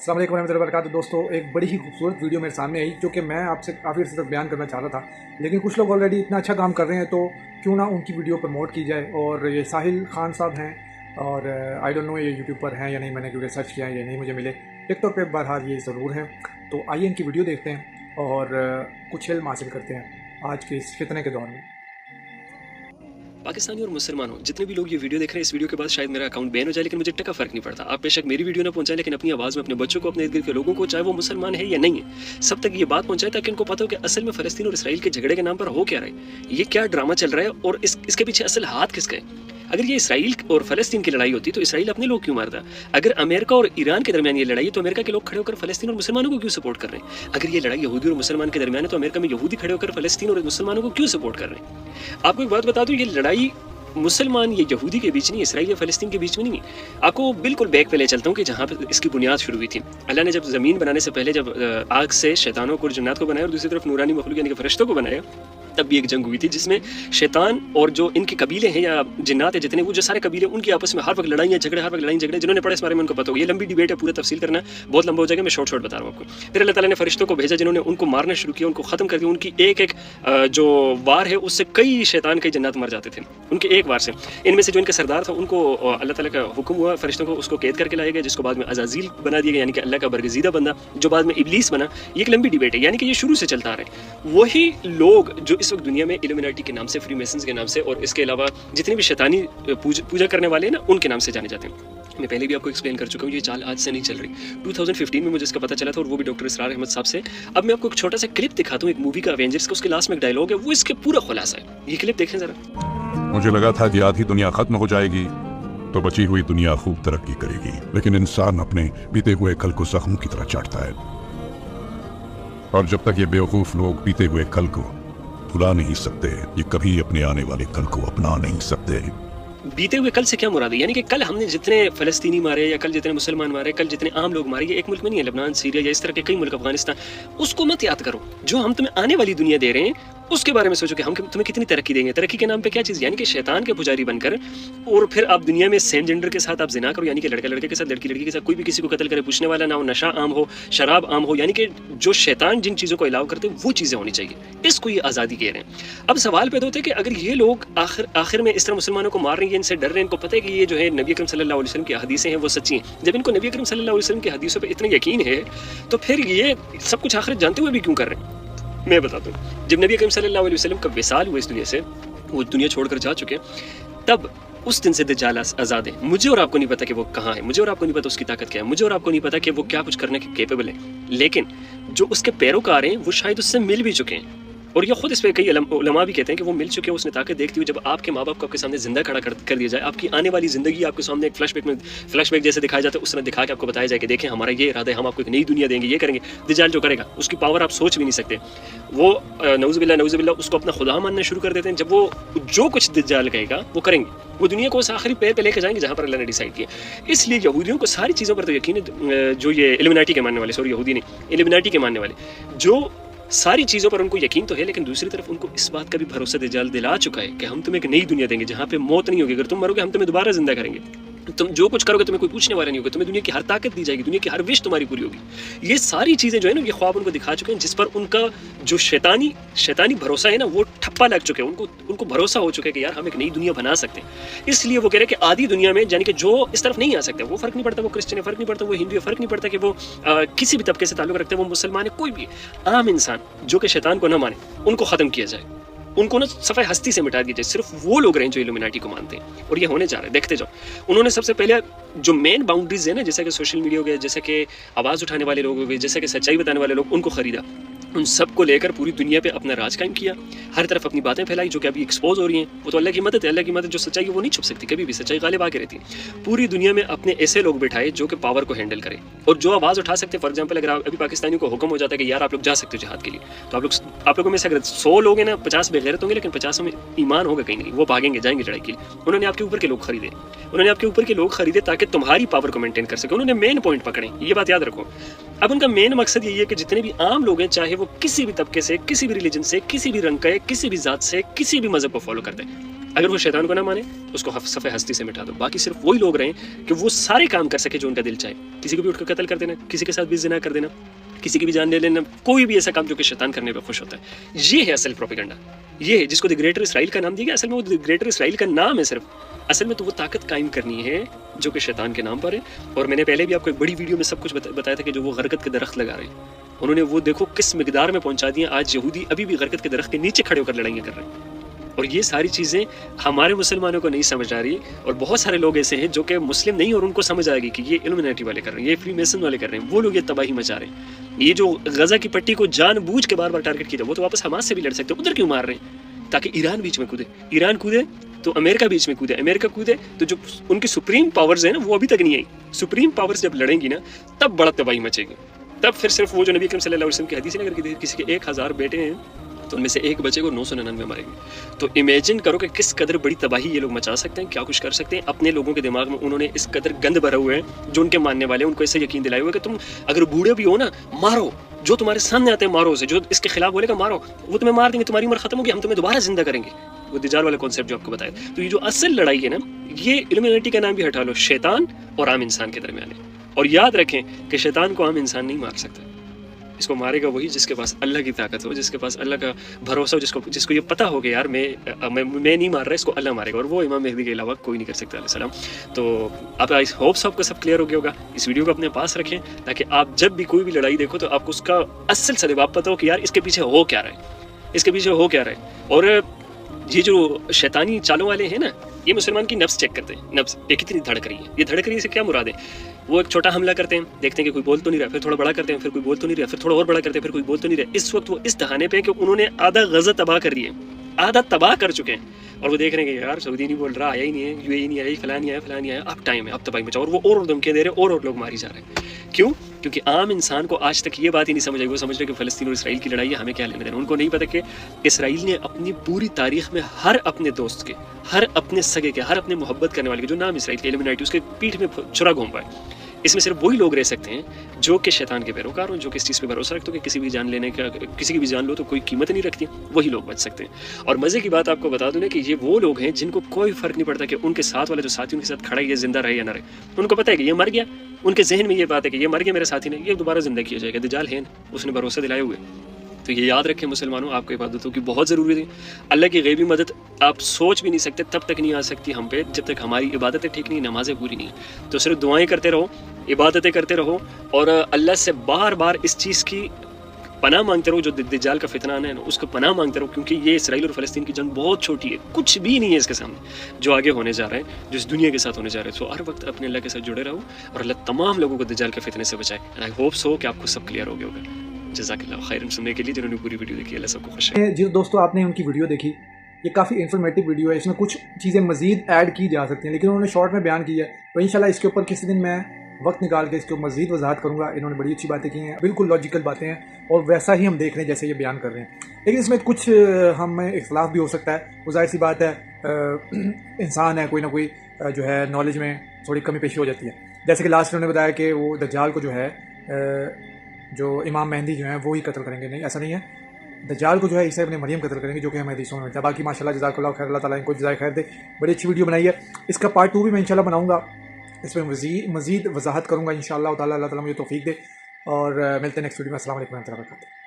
अस्सलाम वालेकुम रहमतुल्लाहि व बरकातहू। दोस्तों, एक बड़ी ही खूबसूरत वीडियो मेरे सामने आई जो कि मैं आपसे काफ़ी अर्से तक बयान करना चाहता था, लेकिन कुछ लोग ऑलरेडी इतना अच्छा काम कर रहे हैं तो क्यों ना उनकी वीडियो प्रमोट की जाए। और ये साहिल खान साहब हैं और आई डोंट नो ये यूट्यूब पर हैं या नहीं, मैंने क्योंकि सर्च किया है ये नहीं मुझे मिले। टिकटॉक पे बहरहाल ये ज़रूर हैं। तो आइए इनकी वीडियो देखते हैं और कुछ इल्म हासिल करते हैं आज के इस फितने के दौर में। पाकिस्तानी और मुसलमान हो जितने भी लोग ये वीडियो देख रहे हैं, इस वीडियो के बाद शायद मेरा अकाउंट बैन हो जाए, लेकिन मुझे टका फर्क नहीं पड़ता। आप बेशक मेरी वीडियो ना पहुंचाएं, लेकिन अपनी आवाज़ में अपने बच्चों को, अपने इर्द गिर्द के लोगों को, चाहे वो मुसलमान है या नहीं है, सब तक ये बात पहुंचाएं ताकि उनको पता हो कि असल में फ़लस्तीन और इसराइल के झगड़े के नाम पर हो क्या रहा है, ये क्या ड्रामा चल रहा है और इसके पीछे असल हाथ किसका है। अगर ये इसराइल और फ़लस्तीन की लड़ाई होती तो इसराइल अपने लोग क्यों मारता? अगर अमेरिका और ईरान के दरमियान ये लड़ाई है तो अमेरिका के लोग खड़े होकर फ़लस्तीन और मुसलमानों को क्यों सपोर्ट कर रहे हैं? अगर ये लड़ाई यहूदी और मुसलमान के दरमियान है तो अमेरिका में यहूदी खड़े होकर फ़लस्तीन और मुसलमानों को क्यों सपोर्ट कर रहे हैं? आपको एक बात बता दूं, ये लड़ाई मुसलमान या यहूदी के बीच नहीं, इसराइल या फ़लस्तीन के बीच में नहीं। आपको बिल्कुल बैक पे ले चलता हूँ कि जहाँ पर इसकी बुनियाद शुरू हुई थी। अल्लाह ने जब ज़मीन बनाने से पहले जब आग से शैतानों को और जन्नात को बनाया और दूसरी तरफ नूरानी मखलूक यानी कि फरिश्तों को बनाया, तब भी एक जंग हुई थी जिसमें शैतान और जो इनके कबीले हैं या जिन्नात है जितने, वो जो सारे कबीले उनकी आपस में हर वक्त लड़ाइयाँ झगड़े। जिन्होंने पढ़ा इस बारे में उनको पता होगा। ये लंबी डिबेट है, पूरा तफसील करना बहुत लंबा हो जाएगा, मैं शॉर्ट बता रहा हूँ आपको। फिर अल्लाह ताला ने फरिश्तों को भेजा जिन्होंने उनको मारना शुरू किया, उनको ख़त्म कर दिया। उनकी एक जो वार है उससे कई शैतान कई जन्नात मर जाते थे उनके एक वार से। इनमें से जो इनका सरदार था उनको अल्लाह ताला का हुक्म हुआ, फरिश्तों को उसको कैद करके लाया गया, जिसको बाद में अज़ाज़ील बना दिया गया, यानी कि अल्लाह का बरगज़ीदा बंदा, जो बाद में इब्लीस बना। ये एक लंबी डिबेट है, यानी कि ये शुरू से चलता आ रहा है। वही लोग जो इस वक्त दुनिया में इल्यूमिनाटी के नाम से, फ्री मेसन्स के नाम से और इसके अलावा जितने भी शैतानी पूजा करने वाले हैं ना, उनके नाम से जाने जाते हैं। मैं पहले भी आपको एक्सप्लेन कर चुका हूँ, ये चाल आज से नहीं चल रही। 2015 में मुझे इसका पता चला था और वो भी डॉक्टर इसरार अहमद साहब से। अब मैं आपको एक छोटा सा क्लिप दिखाता हूँ एक मूवी का, अवेंजर्स का। उसके लास्ट में एक डायलॉग है, वो इसके पूरा खुलासा है। ये क्लिप देखें जरा। मुझे लगा था कि आधी दुनिया खत्म हो जाएगी तो बची हुई दुनिया खूब तरक्की करेगी, लेकिन इंसान अपने बीते हुए कल को जख्म की तरह चाटता है, और जब तक ये बेवकूफ लोग बीते हुए कल को भुला नहीं सकते, ये कभी अपने आने वाले कल को अपना नहीं सकते। बीते हुए कल से क्या मुराद है? यानी कि कल हमने जितने फ़लस्तीनी मारे या कल जितने मुसलमान मारे, कल जितने आम लोग मारे, ये एक मुल्क में नहीं है, लबनान, सीरिया या इस तरह के कई मुल्क, अफगानिस्तान, उसको मत याद करो। जो हम तुम्हें आने वाली दुनिया दे रहे हैं उसके बारे में सोचो कि हम तुम्हें कितनी तरक्की देंगे। तरक्की के नाम पे क्या चीज़? यानी कि शैतान के पुजारी बनकर और फिर आप दुनिया में सेम जेंडर के साथ आप जिना करो, यानी कि लड़का लड़के के साथ, लड़की लड़की के साथ, कोई भी किसी को कत्ल करे, पूछने वाला ना हो, नशा आम हो, शराब आम हो, यानी कि जो शैतान जिन चीज़ों को अलाउ करते हैं वो चीज़ें होनी चाहिए। इसको ये आज़ादी कह रहे हैं। अब सवाल पैदा होता है कि अगर ये लोग आखिर में इस तरह मुसलमानों को मार रहे हैं, इनसे डर रहे हैं, इनको पता है कि ये जो है नबी अकरम सल्लल्लाहु अलैहि वसल्लम की हदीसें हैं वो सच्ची हैं, जब इनको नबी अकरम सल्लल्लाहु अलैहि वसल्लम की हदीसों पर इतना यकीन है तो फिर ये सब कुछ आखिर जानते हुए भी क्यों कर रहे हैं? मैं बताता हूँ। जब नबी अकरम सल्लल्लाहु अलैहि वसल्लम का विसाल हुआ इस दुनिया से, वो दुनिया छोड़कर जा चुके, तब उस दिन से दज्जाल आज़ाद है। मुझे और आपको नहीं पता कि वो कहाँ है, मुझे और आपको नहीं पता उसकी ताकत क्या है, मुझे और आपको नहीं पता कि वो क्या कुछ करने के कैपेबल है, लेकिन जो उसके पैरोकार हैं वो शायद उससे मिल भी चुके हैं। और ये खुद इस पर कई उलमा भी कहते हैं कि वो मिल चुके हैं। उसने ताकत देखती हुई जब आपके माँ बाप को आपके सामने जिंदा खड़ा कर दिया जाए, आपकी आने वाली ज़िंदगी आपके सामने एक फ्लैशबैक जैसे दिखाया जाता है, उस तरह दिखा के आपको बताया जाए कि देखें हमारा ये इरादा है, हम आपको एक नई दुनिया देंगे, ये करेंगे। दज्जाल जो करेगा उसकी पावर आप सोच भी नहीं सकते। वो नऊज़ुबिल्लाह उसको अपना खुदा मानना शुरू कर देते हैं। जब वो जो कुछ दज्जाल कहेगा वो करेंगे, वो दुनिया को उस आखिरी पैर पे लेकर जाएंगे जहाँ पर अल्लाह ने डिसाइड किया। इसलिए यहूदियों को सारी चीज़ों पर तो यकीन है, जो ये इल्यूमिनाटी के मानने वाले, सॉरी यहूदी नहीं, इल्यूमिनाटी के मानने वाले, जो सारी चीज़ों पर उनको यकीन तो है, लेकिन दूसरी तरफ उनको इस बात का भी भरोसा दज्जाल दिला चुका है कि हम तुम्हें एक नई दुनिया देंगे जहाँ पे मौत नहीं होगी। अगर तुम मरोगे हम तुम्हें दोबारा जिंदा करेंगे, तुम जो कुछ करोगे तुम्हें कोई पूछने वाला नहीं होगा, तुम्हें दुनिया की हर ताकत दी जाएगी, दुनिया की हर विश तुम्हारी पूरी होगी। ये सारी चीज़ें जो है ना, ये ख्वाब उनको दिखा चुके हैं, जिस पर उनका जो शैतानी भरोसा है ना वो ठप्पा लग चुके हैं। उनको भरोसा हो चुका है कि यार हम एक नई दुनिया बना सकते हैं। इसलिए वो कह रहे हैं कि आधी दुनिया में, यानी कि जो इस तरफ नहीं आ सकते, वो फ़र्क नहीं पड़ता वो क्रिश्चियन है, फ़र्क नहीं पड़ता वो हिंदू है, फ़र्क नहीं पड़ता कि वो किसी भी तबके से ताल्लुक़ रखते हैं, वो मुसलमान है, कोई भी आम इंसान जो कि शैतान को न माने, उनको ख़त्म किया जाए, उनको ना सफ़ाई हस्ती से मिटा दिया जाए। सिर्फ वो लोग रहे जो इल्यूमिनाटी को मानते हैं, और ये होने जा रहा है, देखते जाओ। उन्होंने सबसे पहले जो मेन बाउंड्रीज है ना, जैसे कि सोशल मीडिया हो गया, जैसे कि आवाज़ उठाने वाले लोग हो गए, जैसे कि सच्चाई बताने वाले लोग, उनको ख़रीदा, उन सब को लेकर पूरी दुनिया पे अपना राज कायम किया, हर तरफ अपनी बातें फैलाई जो कि अभी एक्सपोज हो रही हैं। वो तो अल्लाह की मदद है, अल्लाह की मदद, जो सच्चाई है वो नहीं छुप सकती कभी भी, सच्चाई गालिब आके रहती है। पूरी दुनिया में अपने ऐसे लोग बिठाए जो कि पावर को हैंडल करें और जो आवाज़ उठा सकते हैं। फॉर एग्जाम्पल, अगर अभी पाकिस्तानियों को हुक्म हो जाता है कि यार आप लोग जा सकते हो जिहाद के लिए, तो आप लोगों में से अगर 100 लोग हैं ना, 50 बेगैरत होंगे, लेकिन 50 में ईमान होगा कहीं नहीं, वो भागेंगे, जाएंगे लड़ाई के लिए। उन्होंने आपके ऊपर के लोग खरीदे, ताकि तुम्हारी पावर को मेंटेन कर सके। उन्होंने मेन पॉइंट पकड़े, ये बात याद रखो। अब उनका मेन मकसद यही है कि जितने भी आम लोग हैं, चाहे वो किसी भी तबके से, किसी भी रिलीजन से, किसी भी रंग का है, किसी भी जात से, किसी भी मजहब को फॉलो करते हैं, اگر وہ شیطان کو نہ مانے اس کو صفحہ ہستی سے مٹا دو. باقی صرف وہی لوگ رہیں کہ وہ سارے کام کر سکے جو ان کا دل چاہے. کسی کو بھی اٹھ کر قتل کر دینا, کسی کے ساتھ بھی زنا کر دینا, کسی کی بھی جان لے لینا, کوئی بھی ایسا کام جو کہ شیطان کرنے پہ خوش ہوتا ہے. یہ ہے اصل پروپیگنڈا. یہ ہے جس کو دی گریٹر اسرائیل کا نام دیا گیا. اصل میں وہ دی گریٹر اسرائیل کا نام ہے صرف. اصل میں تو وہ طاقت قائم کرنی ہے جو کہ شیطان کے نام پر ہے. اور میں نے پہلے بھی آپ کو ایک بڑی ویڈیو میں سب کچھ بتایا تھا کہ جو وہ غرقت کے درخت لگا رہے ہیں, انہوں نے وہ دیکھو کس مقدار میں پہنچا دیا. آج یہودی ابھی بھی غرقت کے درخت کے نیچے کھڑے ہو کر لڑائیاں کر رہے ہیں. اور یہ ساری چیزیں ہمارے مسلمانوں کو نہیں سمجھ آ رہی, اور بہت سارے لوگ ایسے ہیں جو کہ مسلم نہیں اور ان کو سمجھ آئے گی کہ یہ الومناٹی والے کر رہے ہیں, یہ فری میسن والے کر رہے ہیں, وہ لوگ یہ تباہی مچا رہے ہیں. یہ جو غزہ کی پٹی کو جان بوجھ کے بار بار ٹارگٹ کیا, وہ تو واپس حماس سے بھی لڑ سکتے ہیں, ادھر کیوں مار رہے ہیں؟ تاکہ ایران بیچ میں کودے, ایران کودے تو امریکہ بیچ میں کودے, امریکہ کودے تو جو ان کی سپریم پاورز ہیں نا وہ ابھی تک نہیں آئی. سپریم پاورز جب لڑیں گی نا تب بڑا تباہی مچے گی. تب پھر صرف وہ جو نبی اکرم صلی اللہ علیہ وسلم کی حدیث ہے, اگر کسی کے 1000 بیٹے ہیں تو ان میں سے ایک بچے کو 999 مرے گے. تو امیجن کرو کہ کس قدر بڑی تباہی یہ لوگ مچا سکتے ہیں, کیا کچھ کر سکتے ہیں. اپنے لوگوں کے دماغ میں انہوں نے اس قدر گند بھرا ہوئے ہیں, جو ان کے ماننے والے ہیں ان کو ایسے یقین دلائے ہوئے کہ تم اگر بوڑھے بھی ہو نا مارو, جو تمہارے سامنے آتے ہیں مارو اسے, جو اس کے خلاف بولے گا مارو, وہ تمہیں مار دیں گے, تمہاری عمر ختم ہوگی, ہم تمہیں دوبارہ زندہ کریں گے. وہ دجال والا کانسیپٹ جو آپ کو بتایا. تو یہ جو اصل لڑائی ہے نا, یہ الومناٹی کا نام بھی ہٹا لو, شیطان اور عام انسان کے درمیان ہے. اور یاد رکھیں کہ شیطان کو عام انسان نہیں مار سکتا. اس کو مارے گا وہی جس کے پاس اللہ کی طاقت ہو, جس کے پاس اللہ کا بھروسہ ہو, جس کو یہ پتہ ہو کہ یار میں نہیں مار رہا, اس کو اللہ مارے گا. اور وہ امام مہدی کے علاوہ کوئی نہیں کر سکتا علیہ السلام. تو اب آئی ہوپس آپ کو سب کلیئر ہو گیا ہوگا. اس ویڈیو کو اپنے پاس رکھیں تاکہ آپ جب بھی کوئی بھی لڑائی دیکھو تو آپ کو اس کا اصل سبب پتہ ہو کہ یار اس کے پیچھے ہو کیا رہا ہے, اس کے پیچھے ہو کیا رہا ہے. اور یہ جو شیطانی چالوں والے ہیں نا, یہ مسلمان کی نفس چیک کرتے ہیں. نفس یہ کتنی دھڑک رہی ہے, یہ دھڑک رہی ہے سے کیا مراد ہے. وہ ایک چھوٹا حملہ کرتے ہیں, دیکھتے ہیں کہ کوئی بول تو نہیں رہا, پھر تھوڑا بڑا کرتے ہیں, پھر کوئی بول تو نہیں رہا, پھر تھوڑا اور بڑا کرتے ہیں, پھر کوئی بول تو نہیں رہا. اس وقت وہ اس دہانے پہ کہ انہوں نے آدھا غزہ تباہ کر دیے, آدھا تباہ کر چکے ہیں, اور وہ دیکھ رہے ہیں کہ یار سعودی نہیں بول رہا, آیا ہی نہیں ہے, یو اے ای نہیں آیا, فلاں نہیں آیا, فلاں نہیں آیا, اب ٹائم ہے, اب تباہی مچاؤ. اور وہ اور دھمکیاں دے رہے, اور لوگ ماری جا رہے ہیں. کیوں؟ کیونکہ عام انسان کو آج تک یہ بات ہی نہیں سمجھ آئی. وہ سمجھ رہے کہ فلسطین اور اسرائیل کی لڑائی ہے, ہمیں کیا لینا دینا. ان کو نہیں پتا کہ اسرائیل نے اپنی پوری تاریخ میں ہر اپنے دوست کے, ہر اپنے سگے کے, ہر اپنے محبت کرنے والے کے جو نام اسرائیل کے الومناٹی, اس کے پیٹھ میں چھرا گھوم پائے. اس میں صرف وہی لوگ رہ سکتے ہیں جو کہ شیطان کے پیروکار ہوں, جو کہ اس چیز پہ بھروسہ رکھتے ہو کہ کسی بھی جان لینے کا, کسی کی بھی جان لو تو کوئی قیمت نہیں رکھتی. وہی لوگ بچ سکتے ہیں. اور مزے کی بات آپ کو بتا دوں نا کہ یہ وہ لوگ ہیں جن کو کوئی فرق نہیں پڑتا کہ ان کے ساتھ والا جو ساتھی ان کے ساتھ کھڑا ہے یہ زندہ رہے یا نہ رہے. ان کو پتہ ہے کہ یہ مر گیا, ان کے ذہن میں یہ بات ہے کہ یہ مر گیا میرے ساتھی نے, یہ دوبارہ زندہ کیا جائے گا. دجال ہے, اس نے بھروسہ دلائے ہوئے. تو یہ یاد رکھیں مسلمانوں, آپ کو عبادتوں کی بہت ضروری ہے. اللہ کی غیبی مدد آپ سوچ بھی نہیں سکتے, تب تک نہیں آ سکتی ہم پہ جب تک ہماری عبادتیں ٹھیک نہیں, نمازیں پوری نہیں. تو صرف دعائیں کرتے رہو, عبادتیں کرتے رہو, اور اللہ سے بار بار اس چیز کی پناہ مانگتے رہو جو دجال کا فتنہ آنا ہے نا, اس کو پناہ مانگتے رہو. کیونکہ یہ اسرائیل اور فلسطین کی جنگ بہت چھوٹی ہے, کچھ بھی نہیں ہے اس کے سامنے جو آگے ہونے جا رہا ہے, جو اس دنیا کے ساتھ ہونے جا رہا ہے. تو ہر وقت اپنے اللہ کے ساتھ جڑے رہو, اور اللہ تمام لوگوں کو دجال کے فتنے سے بچائے. آئی ہوپ سو کہ آپ کو سب کلیئر ہو گیا ہوگا. جزاک اللہ خیر سننے کے لیے, جنہوں نے پوری ویڈیو دیکھی, اللہ سب کو خوش ہے. جی دوستو, آپ نے ان کی ویڈیو دیکھی, یہ کافی انفارمیٹیو ویڈیو ہے. اس میں کچھ چیزیں مزید ایڈ کی جا سکتی ہیں, لیکن انہوں نے شارٹ میں بیان کی ہے. تو انشاءاللہ اس کے اوپر کسی دن میں وقت نکال کے اس کو مزید وضاحت کروں گا. انہوں نے بڑی اچھی باتیں کی ہیں, بالکل لاجیکل باتیں ہیں, اور ویسا ہی ہم دیکھ رہے ہیں جیسے یہ بیان کر رہے ہیں. لیکن اس میں کچھ ہم میں اختلاف بھی ہو سکتا ہے. وہ ظاہر سی بات ہے, انسان ہے, کوئی نہ کوئی جو ہے نالج میں تھوڑی کمی پیشی ہو جاتی ہے. جیسے کہ لاسٹ انہوں نے بتایا کہ وہ دجال کو جو ہے جو امام مہدی جو ہیں وہی قتل کریں گے. نہیں, ایسا نہیں ہے. دجال کو جو ہے عیسی ابن مریم قتل کریں گے, جو کہ ہمیں حدیثوں میں ملتا ہے. باقی ماشاءاللہ جزاک اللہ خیر, اللہ تعالیٰ ان کو جزائے خیر دے. بڑی اچھی ویڈیو بنائی ہے. اس کا پارٹ 2 بھی میں انشاءاللہ بناؤں گا, اس میں مزید وضاحت کروں گا انشاءاللہ تعالیٰ. اللہ تعالیٰ مجھے توفیق دے, اور ملتے ہیں نیکسٹ ویڈیو میں. السلام علیکم و رحمۃ اللہ وبرکاتہ.